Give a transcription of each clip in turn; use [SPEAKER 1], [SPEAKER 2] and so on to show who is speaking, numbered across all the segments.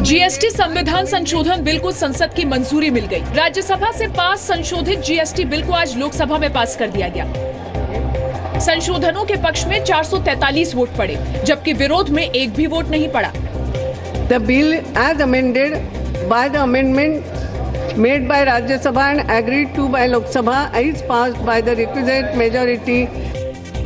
[SPEAKER 1] GST संविधान संशोधन bill को संसद की मंजूरी मिल गई। राज्यसभा से पास संशोधित जीएसटी बिल को आज लोकसभा में पास कर दिया गया। संशोधनों के पक्ष में 443 वोट पड़े, जबकि विरोध में एक भी वोट नहीं पड़ा।
[SPEAKER 2] The bill as amended by the amendment made by Rajya Sabha and agreed to by Lok Sabha is passed by the requisite majority.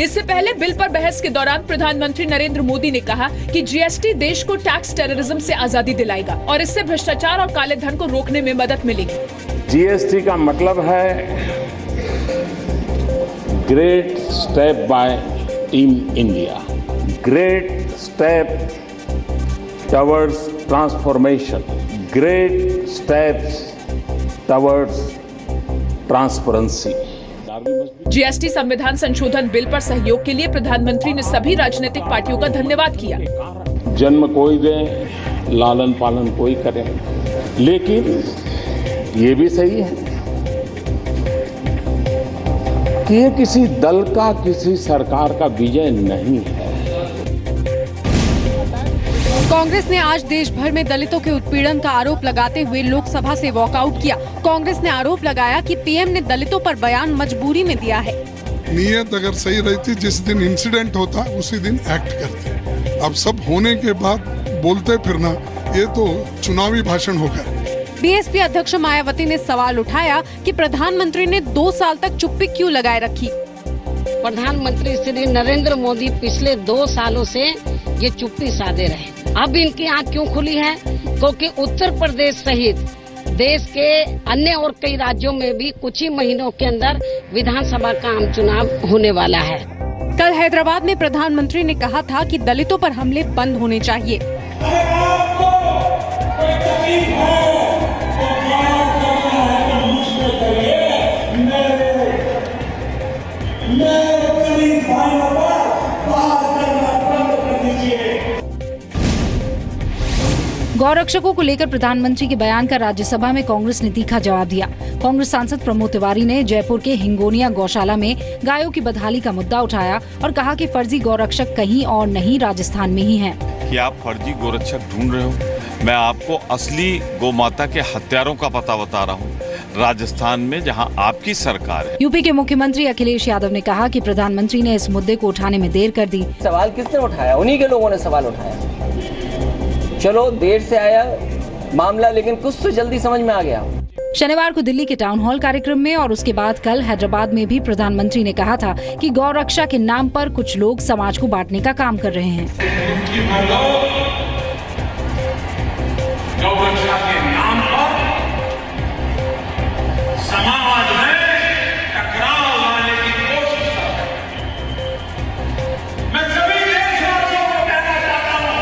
[SPEAKER 1] इससे पहले बिल पर बहस के दौरान प्रधानमंत्री नरेंद्र मोदी ने कहा कि जीएसटी देश को टैक्स टेररिज्म से आजादी दिलाएगा और इससे भ्रष्टाचार और काले धन को रोकने में मदद मिलेगी।
[SPEAKER 3] जीएसटी का मतलब है great step by team India, great step towards transformation, great steps towards transparency.
[SPEAKER 1] GST संविधान संशोधन बिल पर सहयोग के लिए प्रधानमंत्री ने सभी राजनीतिक पार्टियों का धन्यवाद किया।
[SPEAKER 3] जन्म कोई दे, लालन पालन कोई करे, लेकिन ये भी सही है कि ये किसी दल का, किसी सरकार का विजय नहीं है।
[SPEAKER 4] कांग्रेस ने आज देश भर में दलितों के उत्पीड़न का आरोप लगाते हुए लोकसभा से वॉकआउट किया। कांग्रेस ने आरोप लगाया कि पीएम ने दलितों पर बयान मजबूरी में दिया है।
[SPEAKER 5] नीयत अगर सही रहती, जिस दिन इंसिडेंट होता उसी दिन एक्ट करते। अब सब होने के बाद बोलते फिरना, ये तो चुनावी भाषण हो गया।
[SPEAKER 4] बीएसपी अध्यक्ष मायावती ने सवाल उठाया कि प्रधानमंत्री ने 2 साल तक चुप्पी क्यों लगाए रखी।
[SPEAKER 6] प्रधानमंत्री श्री नरेंद्र मोदी पिछले 2 सालों से ये चुप्पी साधे रहे। अब इनकी आंख क्यों खुली है? क्योंकि उत्तर प्रदेश सहित देश के अन्य और कई राज्यों में भी कुछ ही महीनों के अंदर विधानसभा का आम चुनाव होने वाला है।
[SPEAKER 4] कल हैदराबाद में प्रधानमंत्री ने कहा था कि दलितों पर हमले बंद होने चाहिए। गौरक्षकों को लेकर प्रधानमंत्री के बयान का राज्यसभा में कांग्रेस ने तीखा जवाब दिया। कांग्रेस सांसद प्रमोद तिवारी ने जयपुर के हिंगोनिया गौशाला में गायों की बदहाली का मुद्दा उठाया और कहा कि फर्जी गौरक्षक कहीं और नहीं, राजस्थान में ही हैं।
[SPEAKER 7] कि आप फर्जी गौरक्षक ढूंढ रहे हो, मैं आपको असली गौमाता के हत्यारों का पता बता रहा हूँ, राजस्थान में जहां आपकी सरकार है।
[SPEAKER 4] यूपी के मुख्यमंत्री अखिलेश यादव ने कहा कि प्रधानमंत्री ने इस मुद्दे को उठाने में देर कर दी।
[SPEAKER 8] सवाल किसने उठाया? उन्हीं के लोगों ने सवाल उठाया। चलो देर से आया मामला, लेकिन कुछ तो जल्दी समझ में आ गया।
[SPEAKER 4] शनिवार को दिल्ली के टाउन हॉल कार्यक्रम में और उसके बाद कल हैदराबाद में भी प्रधानमंत्री ने कहा था कि गौरक्षा के नाम पर कुछ लोग समाज को बांटने का काम कर रहे हैं।
[SPEAKER 9] गौरक्षा के नाम पर समाज में टकराव लाने की कोशिश कर रहे हैं। मैं सभी देशवासियों को कहना चाहता हूं,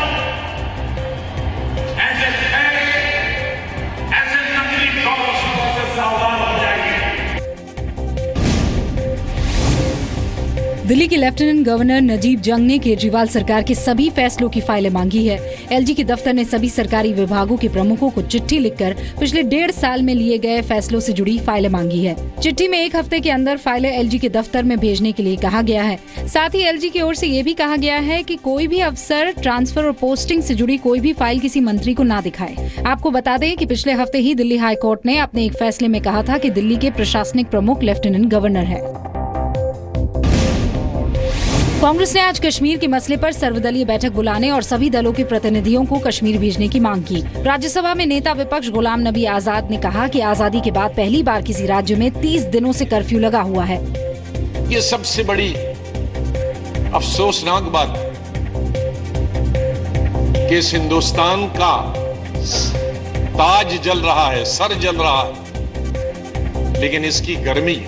[SPEAKER 9] ऐसे नकली गौरक्षकों से सावधान हो जाइए।
[SPEAKER 4] दिल्ली के लेफ्टिनेंट गवर्नर नजीब जंग ने केजरीवाल सरकार के सभी फैसलों की फाइलें मांगी है। एलजी के दफ्तर ने सभी सरकारी विभागों के प्रमुखों को चिट्ठी लिखकर पिछले 1.5 साल में लिए गए फैसलों से जुड़ी फाइलें मांगी है। चिट्ठी में 1 हफ्ते के अंदर फाइलें एलजी के दफ्तर में भेजने के लिए कहा गया है। साथ ही एलजी की ओर से ये भी कहा गया है कि कोई भी अफसर ट्रांसफर और पोस्टिंग से जुड़ी कोई भी फाइल किसी मंत्री को ना दिखाए। आपको बता दें कि पिछले हफ्ते ही दिल्ली हाई कोर्ट ने अपने एक फैसले में कहा था कि दिल्ली के प्रशासनिक प्रमुख लेफ्टिनेंट गवर्नर है। कांग्रेस ने आज कश्मीर के मसले पर सर्वदलीय बैठक बुलाने और सभी दलों के प्रतिनिधियों को कश्मीर भेजने की मांग की। राज्यसभा में नेता विपक्ष गुलाम नबी आजाद ने कहा कि आजादी के बाद पहली बार किसी राज्य में 30 दिनों से कर्फ्यू लगा हुआ है।
[SPEAKER 10] ये सबसे बड़ी अफसोसनाक बात कि इस हिंदुस्तान का ताज जल रहा है, सर जल रहा है, लेकिन इसकी गर्मी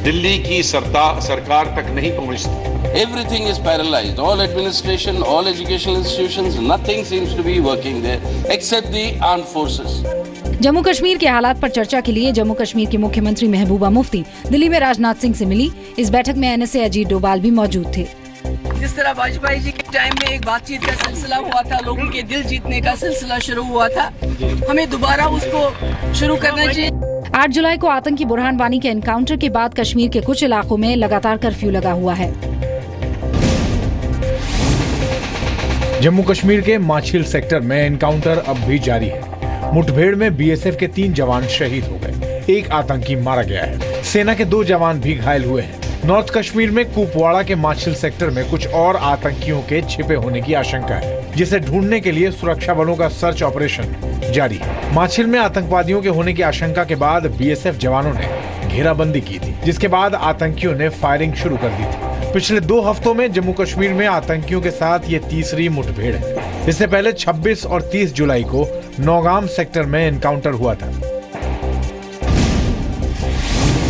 [SPEAKER 10] दिल्ली की सरकार तक नहीं पहुंचती।
[SPEAKER 11] Everything is paralyzed. All administration, all educational institutions, nothing seems to be working there except the armed forces.
[SPEAKER 4] Jammu Kashmir के हालात पर चर्चा के लिए जम्मू कश्मीर के मुख्यमंत्री महबूबा मुफ्ती दिल्ली में राजनाथ सिंह से मिली। इस बैठक में एनएसए अजीत डोभाल भी मौजूद थे।
[SPEAKER 12] जिस तरह वाजपेयी जी के टाइम में एक बातचीत का सिलसिला हुआ था, लोगों के दिल जीतने का सिलसिला शुरू हुआ था, हमें दोबारा उसको शुरू करना चाहिए।
[SPEAKER 4] 8 जुलाई को आतंकी बुरहान वानी के एनकाउंटर के बाद कश्मीर के कुछ इलाकों में लगातार कर्फ्यू लगा हुआ है।
[SPEAKER 13] जम्मू कश्मीर के माछिल सेक्टर में एनकाउंटर अब भी जारी है। मुठभेड़ में बीएसएफ के 3 जवान शहीद हो गए, 1 आतंकी मारा गया है। सेना के 2 जवान भी घायल हुए हैं। नॉर्थ कश्मीर में कुपवाड़ा के माछिल सेक्टर में कुछ और आतंकियों के छिपे होने की आशंका है, जिसे ढूंढने के लिए सुरक्षा बलों का सर्च ऑपरेशन जारी है। माछिल में आतंकवादियों के होने की आशंका के बाद बीएसएफ जवानों ने घेराबंदी की थी, जिसके बाद आतंकियों ने फायरिंग शुरू कर दी थी। पिछले 2 हफ्तों में जम्मू कश्मीर में आतंकियों के साथ ये तीसरी मुठभेड़ है। इससे पहले 26 और 30 जुलाई को नौगाम सेक्टर में एनकाउंटर हुआ था।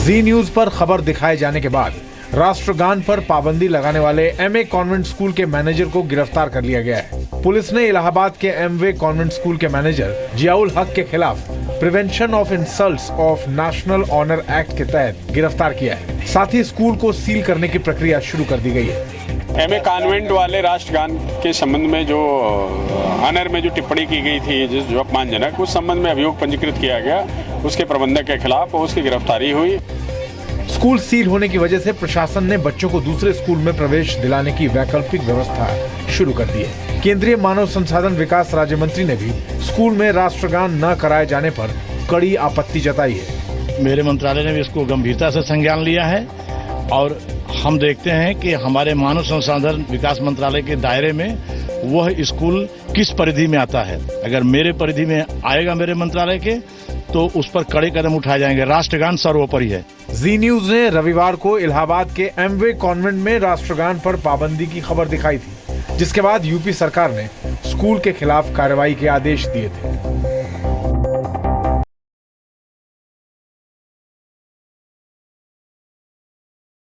[SPEAKER 13] जी न्यूज पर खबर दिखाए जाने के बाद राष्ट्रगान पर पाबंदी लगाने वाले एमए कॉन्वेंट स्कूल के मैनेजर को गिरफ्तार कर लिया गया है। पुलिस ने इलाहाबाद के एमवे कॉन्वेंट स्कूल के मैनेजर जियाउल हक के खिलाफ prevention of insults of national honour act के तहत गिरफ्तार किया है। साथ ही स्कूल को सील करने की प्रक्रिया शुरू कर दी गई है।
[SPEAKER 14] एमए कॉन्वेंट वाले राष्ट्रगान के संबंध में जो ऑनर में जो टिप्पणी की गई थी जो अपमानजनक, उस संबंध में अभियोग पंजीकृत किया गया। उसके प्रबंधक के खिलाफ उसकी गिरफ्तारी हुई।
[SPEAKER 13] स्कूल सील होने की वजह से प्रशासन ने बच्चों को दूसरे स्कूल में प्रवेश दिलाने की वैकल्पिक व्यवस्था शुरू कर दी है। केंद्रीय मानव संसाधन विकास राज्य मंत्री ने भी स्कूल में राष्ट्रगान न कराए जाने पर कड़ी आपत्ति जताई है।
[SPEAKER 15] मेरे मंत्रालय ने भी इसको गंभीरता से संज्ञान लिया है और हम देखते हैं कि हमारे मानव संसाधन विकास मंत्रालय के दायरे में वह स्कूल किस परिधि में आता है। अगर मेरे परिधि में आएगा मेरे मंत्रालय के, तो उस पर कड़े कदम उठाए जाएंगे। राष्ट्रगान सर्वोपरि है।
[SPEAKER 13] जी न्यूज ने रविवार को इलाहाबाद के एमवे कॉन्वेंट में राष्ट्रगान पर पाबंदी की खबर दिखाई थी, जिसके बाद यूपी सरकार ने स्कूल के खिलाफ कार्रवाई के आदेश दिए थे।